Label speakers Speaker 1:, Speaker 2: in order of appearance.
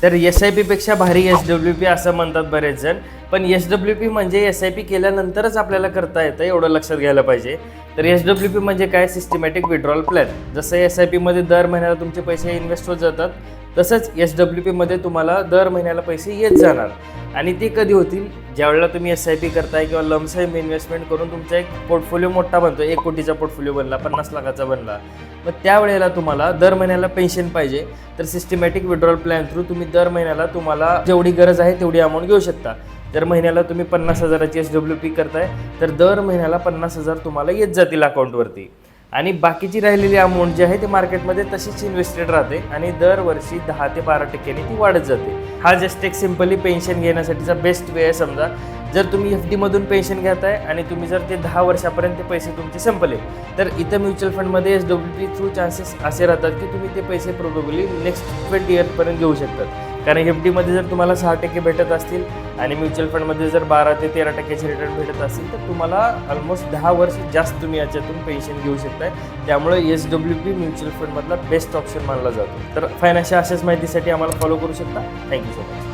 Speaker 1: तर SIP पेक्षा भारी SWP असं म्हणतात बरेच जण. पण SWP म्हणजे SIP केल्यानंतरच आपल्याला करता येतं एवढं लक्षात घ्यायला पाहिजे. तर SWP म्हणजे काय? Systematic withdrawal plan. जसं SIP मध्ये दर महिन्याला तुमचे पैसे इन्व्हेस्ट होत जातात, तसंच SWP मध्ये तुम्हाला दर महिन्याला पैसे येत जाणार. आणि ते कधी होतील? ज्यावेळेला तुम्ही SIP करताय किंवा लमसम इन्व्हेस्टमेंट करून तुमचा एक पोर्टफोलिओ मोठा बनतो, 1 कोटीचा पोर्टफोलिओ बनला, 50 लाखाचा बनला. मग त्यावेळेला तुम्हाला दर महिन्याला पेन्शन पाहिजे, तर सिस्टमॅटिक विड्रॉल प्लॅन थ्रू तुम्ही दर महिन्याला तुम्हाला जेवढी गरज आहे तेवढी अमाऊंट घेऊ शकता. जर महिन्याला तुम्ही 50,000ची SWP करताय, तर दर महिन्याला 50,000 तुम्हाला येत जातील अकाउंटवरती. आणि बाकीची राहिलेली अमाऊंट जी आहे ती मार्केटमध्ये तशीच इन्व्हेस्टेड राहते आणि दरवर्षी 10 ते 12% ती वाढत जाते. हा जस्ट एक सिम्पली पेन्शन घेण्यासाठीचा बेस्ट वे आहे. समजा जर तुम्ही FD मधून पेन्शन घेताय आणि तुम्ही जर ते 10 वर्षापर्यंत ते पैसे तुमचे संपले, तर इथं म्युच्युअल फंडमध्ये SWP थ्रू चान्सेस असे राहतात की तुम्ही ते पैसे प्रोबेबली नेक्स्ट 20 इयर्सपर्यंत घेऊ शकतात. कारण FD मध्ये जर तुम्हाला 6% भेटत असतील आणि म्युच्युअल फंडमध्ये जर 12 ते 13%चे रिटर्न भेटत असतील, तर तुम्हाला ऑलमोस्ट 10 वर्ष जास्त तुम्ही याच्यातून पेन्शन घेऊ शकताय. त्यामुळे SWP म्युच्युअल फंडमधला बेस्ट ऑप्शन मानला जातो. तर फायनान्शियल अशाच माहितीसाठी आम्हाला फॉलो करू शकता. Thank you so much.